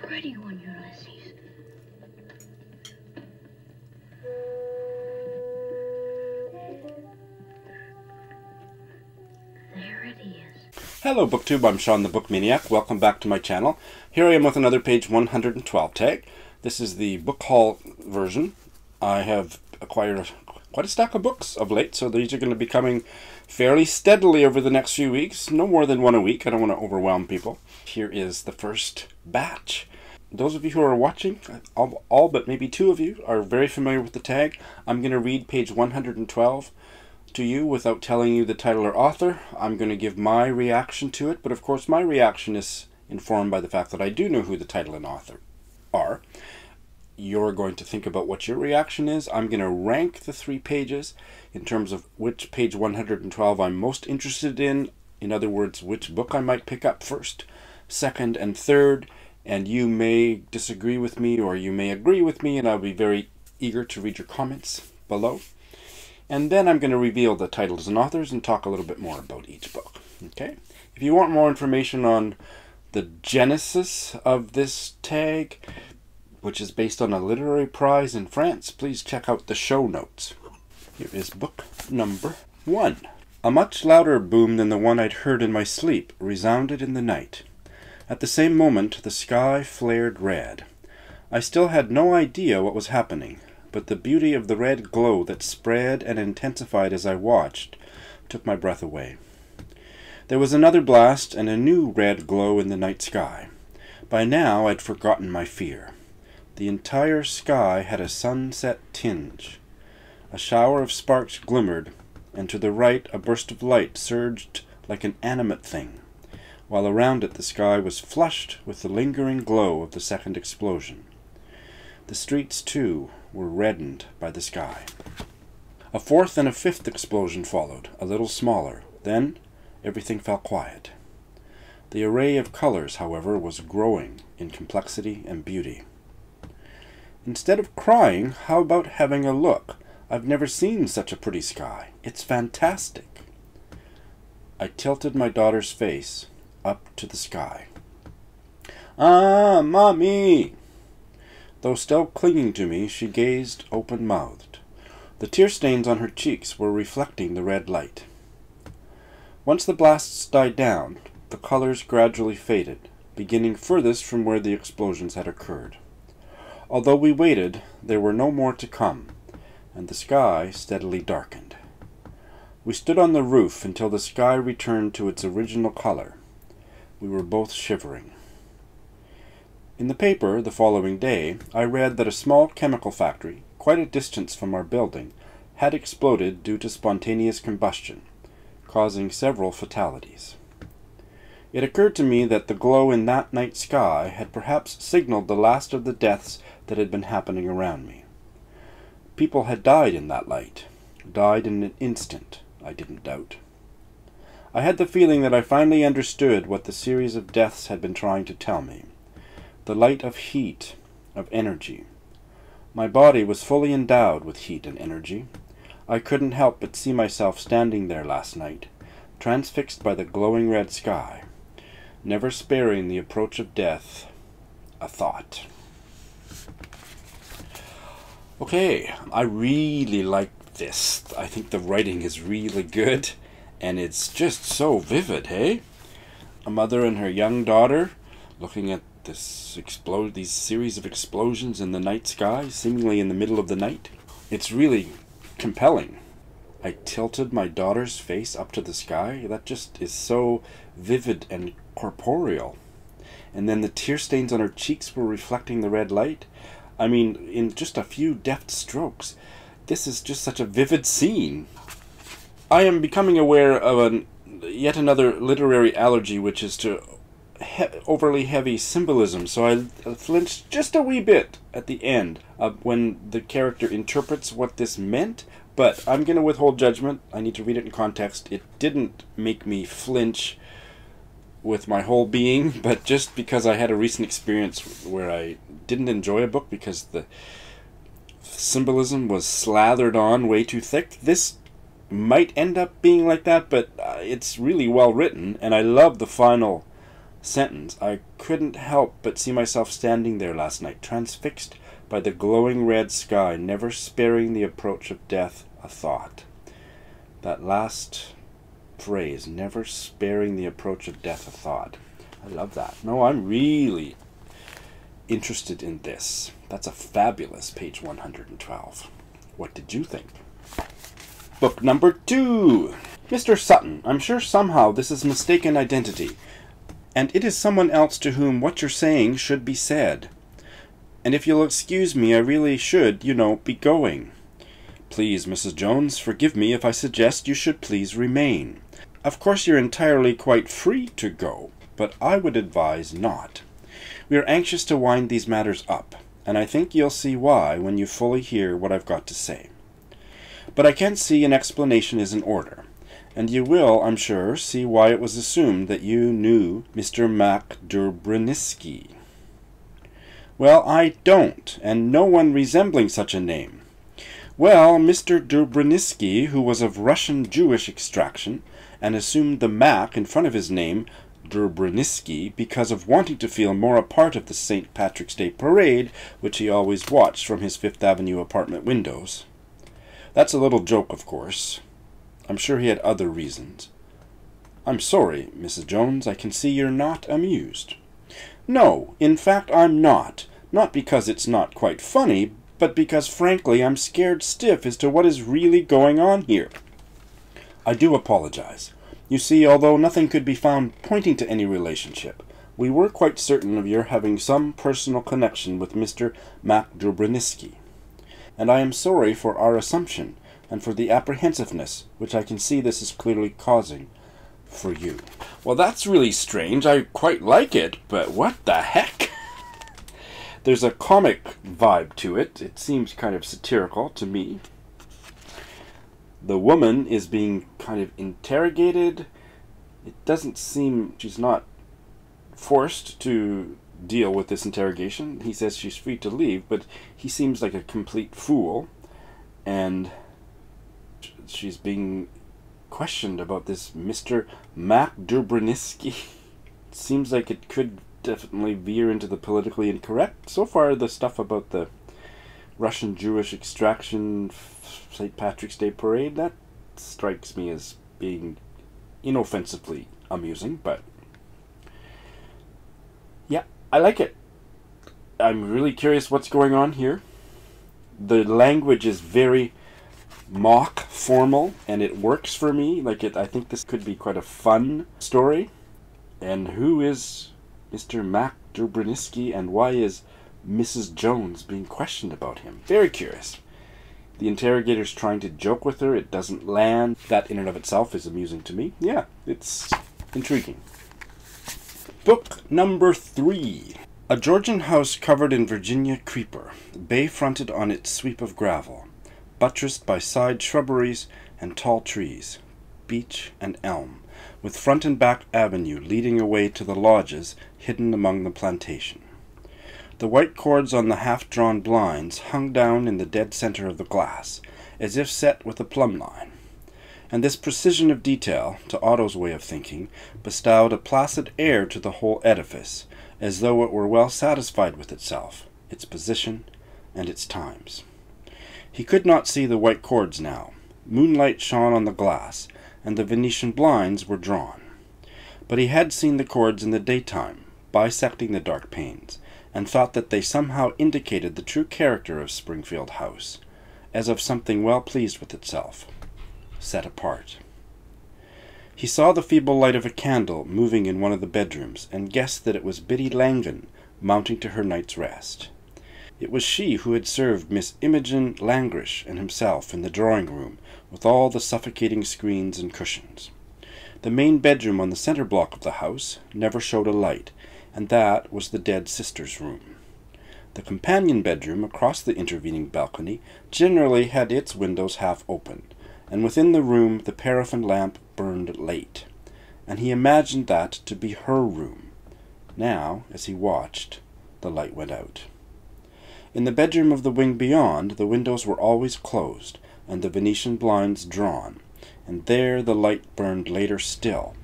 pretty one, Ulysses. There it is. Hello BookTube, I'm Sean the Book Maniac. Welcome back to my channel. Here I am with another page 112 tag. This is the book haul version. I have acquired quite a stack of books of late, so these are going to be coming fairly steadily over the next few weeks. No more than one a week. I don't want to overwhelm people. Here is the first batch. Those of you who are watching, all but maybe two of you, are very familiar with the tag. I'm going to read page 112 to you without telling you the title or author. I'm going to give my reaction to it, but of course my reaction is informed by the fact that I do know who the title and author are. You're going to think about what your reaction is. I'm going to rank the 3 pages in terms of which page 112 I'm most interested in. In other words, which book I might pick up first, second, and third. And you may disagree with me or you may agree with me, and I'll be very eager to read your comments below. And then I'm going to reveal the titles and authors and talk a little bit more about each book. Okay? If you want more information on the genesis of this tag, which is based on a literary prize in France, please check out the show notes. Here is book number 1. A much louder boom than the one I'd heard in my sleep resounded in the night. At the same moment, the sky flared red. I still had no idea what was happening, but the beauty of the red glow that spread and intensified as I watched took my breath away. There was another blast and a new red glow in the night sky. By now I'd forgotten my fear. The entire sky had a sunset tinge. A shower of sparks glimmered, and to the right a burst of light surged like an animate thing, while around it the sky was flushed with the lingering glow of the second explosion. The streets, too, were reddened by the sky. A fourth and a fifth explosion followed, a little smaller. Then everything fell quiet. The array of colors, however, was growing in complexity and beauty. Instead of crying, how about having a look? I've never seen such a pretty sky. It's fantastic. I tilted my daughter's face up to the sky. Ah, Mommy! Though still clinging to me, she gazed open-mouthed. The tear stains on her cheeks were reflecting the red light. Once the blasts died down, the colors gradually faded, beginning furthest from where the explosions had occurred. Although we waited, there were no more to come, and the sky steadily darkened. We stood on the roof until the sky returned to its original color. We were both shivering. In the paper the following day, I read that a small chemical factory, quite a distance from our building, had exploded due to spontaneous combustion, causing several fatalities. It occurred to me that the glow in that night sky had perhaps signaled the last of the deaths that had been happening around me. People had died in that light, died in an instant, I didn't doubt. I had the feeling that I finally understood what the series of deaths had been trying to tell me. The light of heat, of energy. My body was fully endowed with heat and energy. I couldn't help but see myself standing there last night, transfixed by the glowing red sky, never sparing the approach of death a thought. Okay, I really like this. I think the writing is really good, and it's just so vivid, hey? A mother and her young daughter looking at these series of explosions in the night sky, seemingly in the middle of the night. It's really compelling. I tilted my daughter's face up to the sky. That just is so vivid and corporeal. And then the tear stains on her cheeks were reflecting the red light. I mean, in just a few deft strokes. This is just such a vivid scene. I am becoming aware of yet another literary allergy, which is to overly heavy symbolism, so I flinched just a wee bit at the end when the character interprets what this meant, but I'm going to withhold judgment. I need to read it in context. It didn't make me flinch with my whole being, but just because I had a recent experience where I didn't enjoy a book because the symbolism was slathered on way too thick. This might end up being like that, but it's really well written, and I love the final sentence, I couldn't help but see myself standing there last night, transfixed by the glowing red sky, never sparing the approach of death a thought. That last phrase, never sparing the approach of death a thought. I love that. No, I'm really interested in this. That's a fabulous page 112. What did you think? Book number 2. Mr. Sutton, I'm sure somehow this is mistaken identity, and it is someone else to whom what you're saying should be said. And if you'll excuse me, I really should, be going. Please, Mrs. Jones, forgive me if I suggest you should please remain. Of course you're entirely quite free to go, but I would advise not. We are anxious to wind these matters up, and I think you'll see why when you fully hear what I've got to say. But I can't see an explanation is in order, and you will, I'm sure, see why it was assumed that you knew Mr. Mac Durbriniski. Well, I don't, and no one resembling such a name. Well, Mr. Durbriniski, who was of Russian Jewish extraction, and assumed the Mac in front of his name, Durbriniski, because of wanting to feel more a part of the St. Patrick's Day parade, which he always watched from his Fifth Avenue apartment windows. That's a little joke, of course. I'm sure he had other reasons. I'm sorry, Mrs. Jones, I can see you're not amused. No, in fact I'm not. Not because it's not quite funny, but because, frankly, I'm scared stiff as to what is really going on here. I do apologize. You see, although nothing could be found pointing to any relationship, we were quite certain of your having some personal connection with Mr. Mac Durbriniski. And I am sorry for our assumption, and for the apprehensiveness which I can see this is clearly causing for you. Well, that's really strange. I quite like it, but what the heck? There's a comic vibe to it. It seems kind of satirical to me. The woman is being kind of interrogated. It doesn't seem she's not forced to deal with this interrogation. He says she's free to leave, but he seems like a complete fool, and she's being questioned about this Mr. Mac Durbriniski. It seems like it could definitely veer into the politically incorrect. So far, the stuff about the Russian Jewish extraction St. Patrick's Day parade, that strikes me as being inoffensively amusing, but yeah, I like it. I'm really curious what's going on here. The language is very mock formal, and it works for me. I think this could be quite a fun story. And who is Mr. Mac Durbriniski, and why is Mrs. Jones being questioned about him? Very curious. The interrogator's trying to joke with her. It doesn't land. That in and of itself is amusing to me. Yeah, it's intriguing. Book number 3. A Georgian house covered in Virginia creeper, bay-fronted on its sweep of gravel, buttressed by side shrubberies and tall trees, beech and elm, with front and back avenue leading away to the lodges hidden among the plantation. The white cords on the half-drawn blinds hung down in the dead center of the glass, as if set with a plumb line. And this precision of detail, to Otto's way of thinking, bestowed a placid air to the whole edifice, as though it were well satisfied with itself, its position, and its times. He could not see the white cords now. Moonlight shone on the glass, and the Venetian blinds were drawn. But he had seen the cords in the daytime, bisecting the dark panes, and thought that they somehow indicated the true character of Springfield House, as of something well pleased with itself, set apart. He saw the feeble light of a candle moving in one of the bedrooms, and guessed that it was Biddy Langan mounting to her night's rest. It was she who had served Miss Imogen Langrish and himself in the drawing-room, with all the suffocating screens and cushions. The main bedroom on the center block of the house never showed a light, and that was the dead sister's room. The companion bedroom across the intervening balcony generally had its windows half open, and within the room the paraffin lamp burned late, and he imagined that to be her room. Now, as he watched, the light went out. In the bedroom of the wing beyond, the windows were always closed, and the Venetian blinds drawn, and there the light burned later still,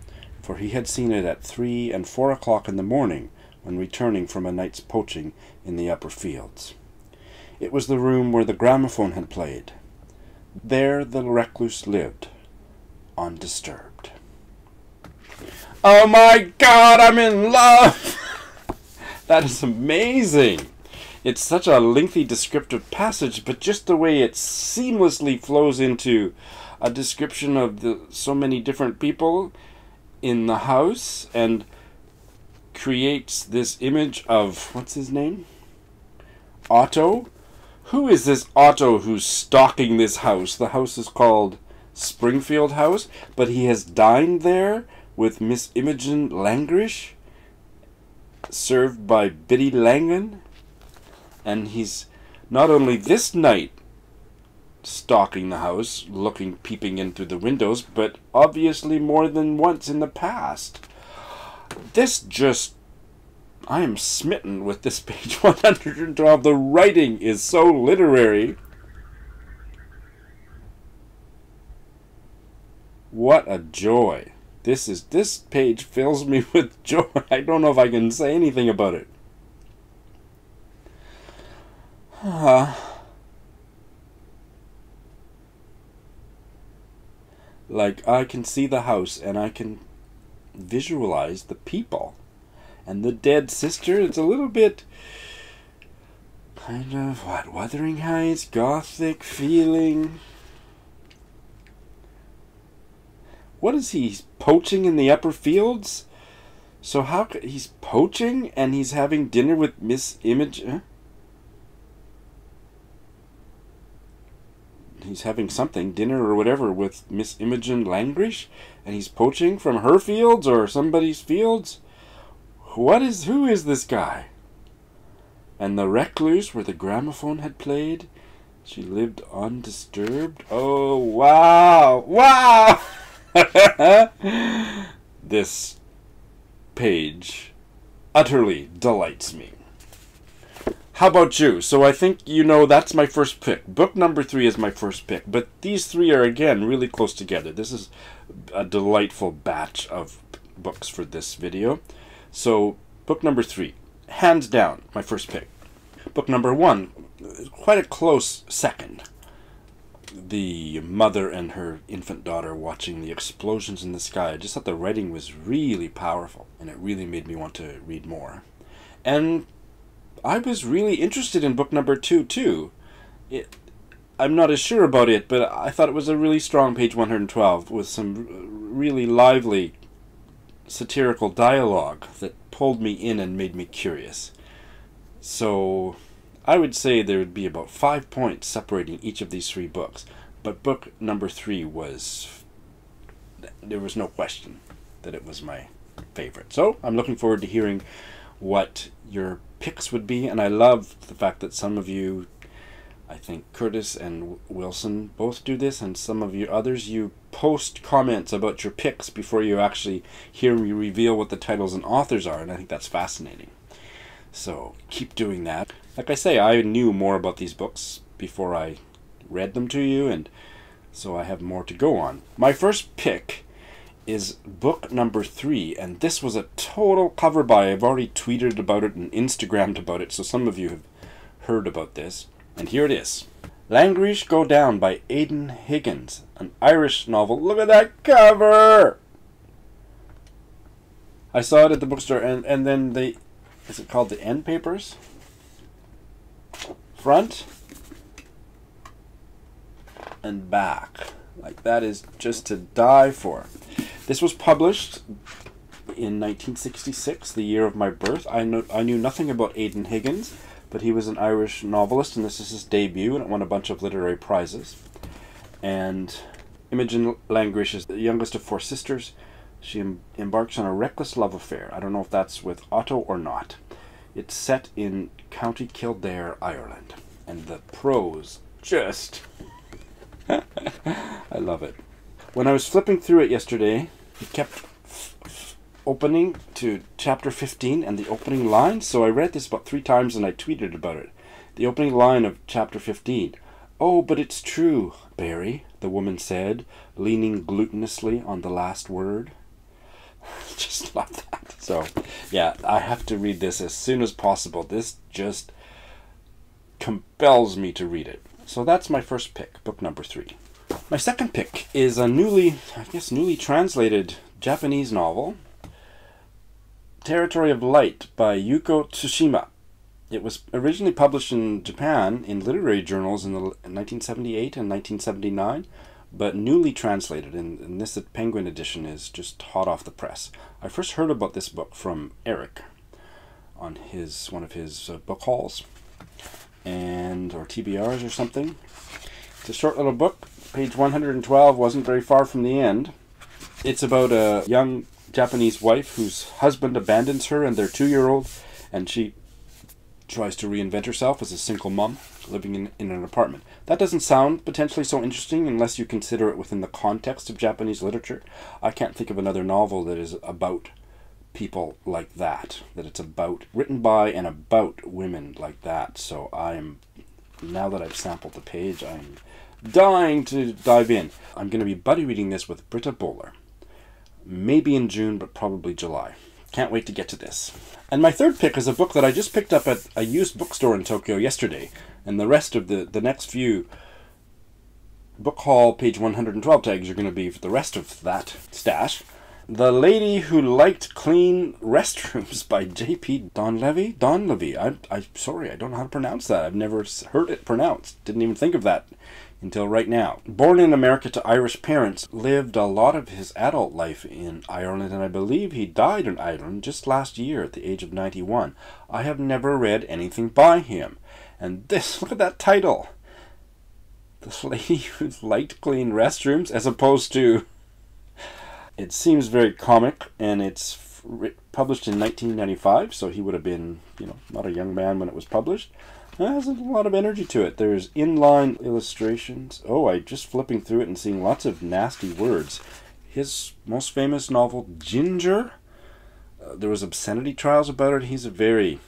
for he had seen it at 3 and 4 o'clock in the morning when returning from a night's poaching in the upper fields. It was the room where the gramophone had played. There the recluse lived, undisturbed. Oh my God, I'm in love! That is amazing! It's such a lengthy descriptive passage, but just the way it seamlessly flows into a description of so many different people in the house and creates this image of, what's his name? Otto? Who is this Otto who's stalking this house? The house is called Springfield House, but he has dined there with Miss Imogen Langrish, served by Biddy Langan, and he's not only this night stalking the house, peeping in through the windows, but obviously more than once in the past. I am smitten with this page 112. The writing is so literary. What a joy. This page fills me with joy. I don't know if I can say anything about it. Like, I can see the house and I can visualize the people. And the dead sister, it's a little bit kind of, Wuthering Heights, Gothic feeling. What is he, poaching in the upper fields? So how could he's poaching and he's having dinner with Miss Imogen? He's having dinner or whatever with Miss Imogen Langrish, and he's poaching from her fields or somebody's fields. Who is this guy? And the recluse where the gramophone had played, she lived undisturbed. Oh, wow! Wow! This page utterly delights me. How about you? So I think you know that's my first pick. Book number 3 is my first pick, but these three are again really close together. This is a delightful batch of books for this video. So book number 3, hands down, my first pick. Book number 1, quite a close second. The mother and her infant daughter watching the explosions in the sky. I just thought the writing was really powerful, and it really made me want to read more. And I was really interested in book number 2 too. I'm not as sure about it, but I thought it was a really strong page 112 with some really lively satirical dialogue that pulled me in and made me curious. So I would say there would be about 5 points separating each of these 3 books, but book number 3 there was no question that it was my favorite. So I'm looking forward to hearing what your picks would be, and I love the fact that some of you, I think Curtis and Wilson both do this, and some of you others, you post comments about your picks before you actually hear me reveal what the titles and authors are, and I think that's fascinating. So keep doing that. Like I say, I knew more about these books before I read them to you, and so I have more to go on. My first pick is book number 3, and this was a total cover buy. I've already tweeted about it and Instagrammed about it, so some of you have heard about this. And here it is. Langrish Go Down by Aidan Higgins, an Irish novel. Look at that cover! I saw it at the bookstore, and then is it called the end papers? Front and back. Like, that is just to die for. This was published in 1966, the year of my birth. I knew nothing about Aidan Higgins, but he was an Irish novelist, and this is his debut, and it won a bunch of literary prizes. And Imogen Langrish is the youngest of 4 sisters. She embarks on a reckless love affair. I don't know if that's with Otto or not. It's set in County Kildare, Ireland. And the prose just... I love it. When I was flipping through it yesterday, it kept opening to chapter 15 and the opening line, so I read this about 3 times and I tweeted about it. The opening line of chapter 15. "Oh, but it's true, Barry," the woman said, leaning glutinously on the last word. Just love that. So, yeah, I have to read this as soon as possible. This just compels me to read it. So that's my first pick, book number 3. My second pick is a newly translated Japanese novel, Territory of Light by Yuko Tsushima. It was originally published in Japan in literary journals in 1978 and 1979, but newly translated, and this Penguin edition is just hot off the press. I first heard about this book from Eric on one of his book hauls, or TBRs or something. It's a short little book. Page 112 wasn't very far from the end. It's about a young Japanese wife whose husband abandons her and their 2-year-old, and she tries to reinvent herself as a single mom living in an apartment. That doesn't sound potentially so interesting unless you consider it within the context of Japanese literature. I can't think of another novel that is about people like that it's about, written by and about women like that. So now that I've sampled the page, I'm dying to dive in. I'm going to be buddy reading this with Britta Bowler. Maybe in June, but probably July. Can't wait to get to this. And my third pick is a book that I just picked up at a used bookstore in Tokyo yesterday. And the rest of the next few book haul page 112 tags are going to be for the rest of that stash. The Lady Who Liked Clean Restrooms by J.P. Donlevy. I'm sorry, I don't know how to pronounce that. I've never heard it pronounced. Didn't even think of that until right now. Born in America to Irish parents, lived a lot of his adult life in Ireland, and I believe he died in Ireland just last year at the age of 91. I have never read anything by him. And this, look at that title. The Lady Who Liked Clean Restrooms, as opposed to... It seems very comic, and it's published in 1995, so he would have been, not a young man when it was published. It has a lot of energy to it. There's inline illustrations. Oh, I just flipping through it and seeing lots of nasty words. His most famous novel, Ginger, there was obscenity trials about it. He's a very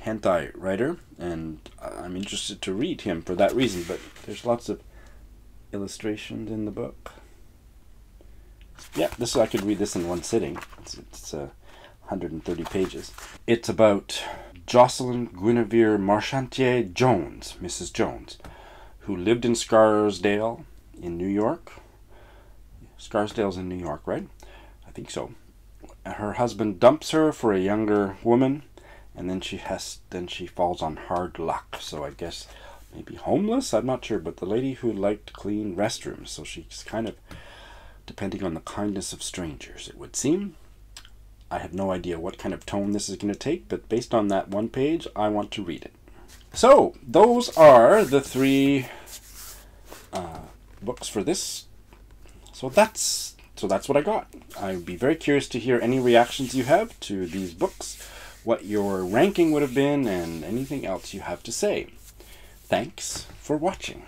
hentai writer, and I'm interested to read him for that reason, but there's lots of illustrations in the book. Yeah, I could read this in one sitting. It's 130 pages. It's about Jocelyn Guinevere Marchantier Jones, Mrs. Jones, who lived in Scarsdale in New York. Scarsdale's in New York, right? I think so. Her husband dumps her for a younger woman, and then she falls on hard luck. So I guess maybe homeless? I'm not sure, but the lady who liked clean restrooms. So she's kind of depending on the kindness of strangers, it would seem. I have no idea what kind of tone this is going to take, but based on that one page, I want to read it. So, those are the 3 books for this. So that's what I got. I'd be very curious to hear any reactions you have to these books, what your ranking would have been, and anything else you have to say. Thanks for watching.